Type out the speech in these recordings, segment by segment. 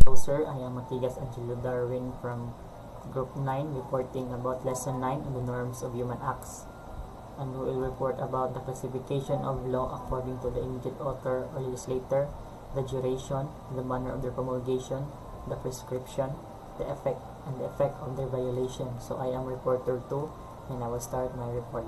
Hello sir, I am Matigas Angelo Darwin from Group 9 reporting about Lesson 9 on the norms of human acts, and we will report about the classification of law according to the immediate author or legislator, the duration, the manner of their promulgation, the prescription, the effect, and the effect of their violation. So I am reporter 2 and I will start my report.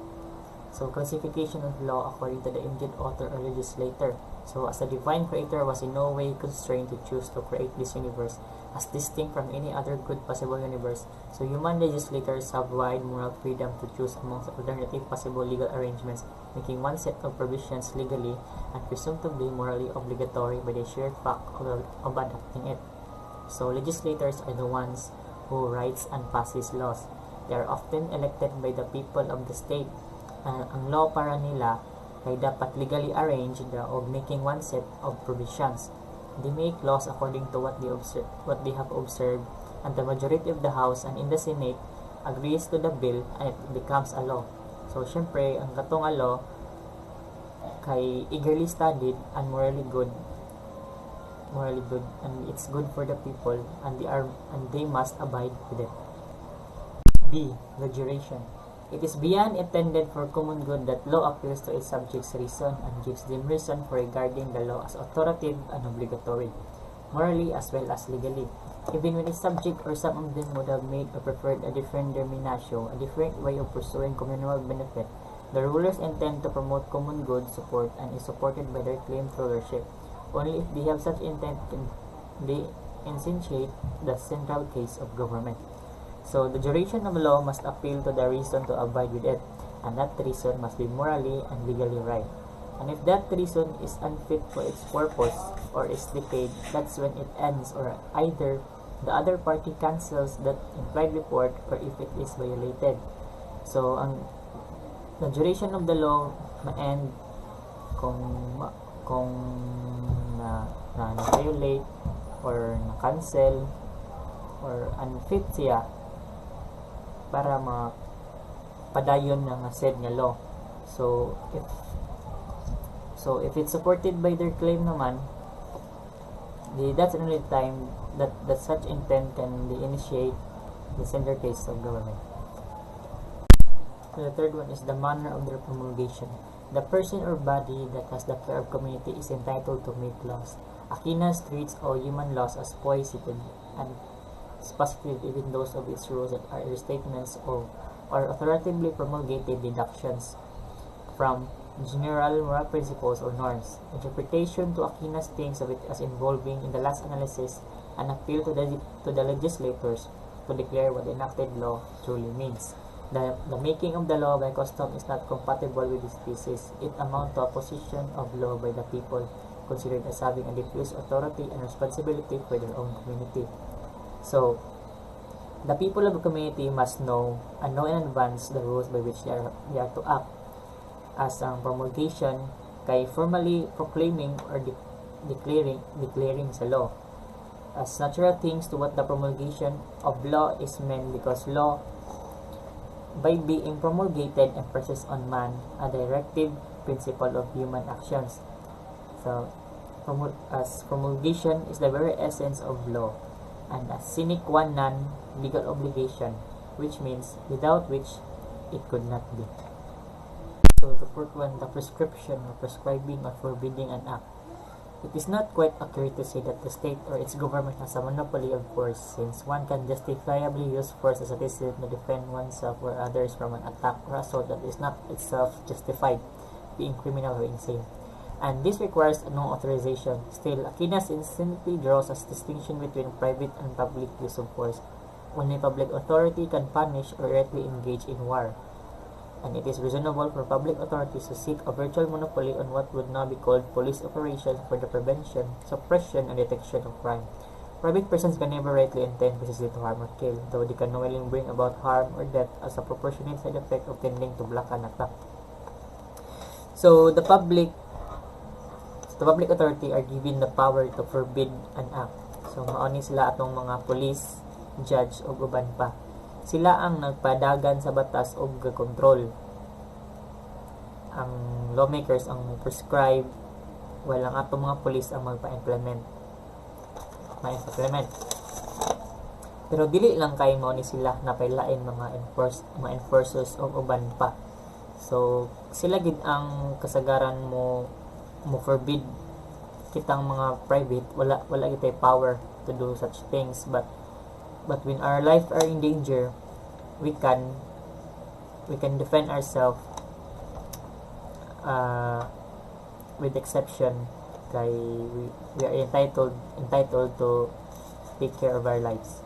So classification of law according to the immediate author or legislator. So as the divine creator was in no way constrained to choose to create this universe as distinct from any other good possible universe, so human legislators have wide moral freedom to choose amongst alternative possible legal arrangements, making one set of provisions legally and presumptively morally obligatory by the sheer fact of adopting it. So legislators are the ones who writes and passes laws. They are often elected by the people of the state. Ang law para nila ay dapat legally arranged of making one set of provisions. They make laws according to what they have observed, and the majority of the House and in the Senate agrees to the bill and it becomes a law. So syempre ang katong law kay eagerly studied and morally good, and it's good for the people, and they must abide with it. B. The duration. It is beyond intended for common good that law appeals to its subjects' reason and gives them reason for regarding the law as authoritative and obligatory, morally as well as legally. Even when its subject or some of them would have made or preferred a different denomination, a different way of pursuing communal benefit, the rulers intend to promote common good support and is supported by their claim to rulership. Only if they have such intent can they instantiate the central case of government. So the duration of law must appeal to the reason to abide with it, and that reason must be morally and legally right. And if that reason is unfit for its purpose or is decayed, that's when it ends, or either the other party cancels that implied report or if it is violated. So the duration of the law ma-end kung na-violate or na-cancel or unfit siya para mapadayon ng said nga law. So if it's supported by their claim naman, that's the only time that such intent can initiate the center case of government. The third one is the manner of their promulgation. The person or body that has the care of community is entitled to make laws. Aquinas treats all human laws as positive and positive, even those of its rules that are restatements of or authoritatively promulgated deductions from general moral principles or norms. Interpretation to Aquinas thinks of it as involving in the last analysis an appeal to the legislators to declare what the enacted law truly means. The making of the law by custom is not compatible with this thesis. It amounts to a position of law by the people, considered as having a diffuse authority and responsibility for their own community. So, the people of the community must know and know in advance the rules by which they are to act. As ang promulgation kay formally proclaiming or declaring sa law. As natural things to what the promulgation of law is meant, because law, by being promulgated, impresses on man a directive principle of human actions. So, as promulgation is the very essence of law, and a sine qua non legal obligation, which means without which it could not be. So the fourth one, the prescription or prescribing or forbidding an act. It is not quite accurate to say that the state or its government has a monopoly of force, since one can justifiably use force as a decision to defend oneself or others from an attack or assault that is not itself justified, being criminal or insane. And this requires no authorization. Still, Aquinas instantly draws a distinction between private and public use of force. Only public authority can punish or directly engage in war, and it is reasonable for public authorities to seek a virtual monopoly on what would now be called police operations for the prevention, suppression, and detection of crime. Private persons can never rightly intend precisely to harm or kill, though they can knowingly bring about harm or death as a proportionate side effect of tending to block an attack. So the public authority are given the power to forbid an act. So mauni sila atong mga police, judge o uban pa. Sila ang nagpadagan sa batas o control. Ang lawmakers ang prescribe, while ang atong mga police ang magpa-implement. ma-implement. Pero dili lang kay mo ni sila na pailain mga enforcers o uban pa. So sila gid ang kasagaran mo forbid kitang mga private, wala gid power to do such things, but when our life are in danger, we can defend ourselves, with exception kay we are entitled to take care of our lives.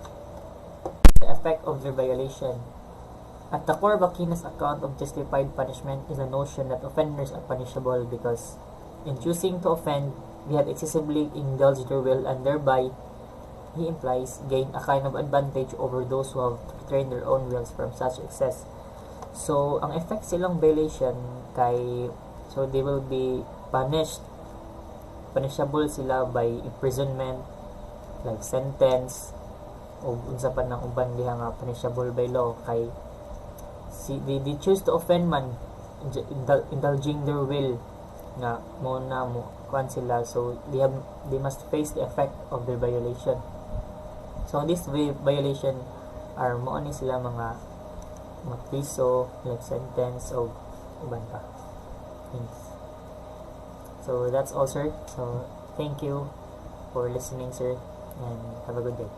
The effect of the violation. At the core of Aquinas' account of justified punishment is the notion that offenders are punishable because in choosing to offend, they have excessively indulged their will and thereby, he implies, gain a kind of advantage over those who have restrained their own wills from such excess. So, ang effect silang violation so they will be punishable sila by imprisonment, like sentence, o unsa pa ng uban diha nga punishable by law kay they choose to offend man, indulging their will nga mo kuan sila, so they must face the effect of their violation. So this violation are mo ani sila mga piso, like sentence o uban pa. Thanks. So that's all, sir. So thank you for listening, sir, and have a good day.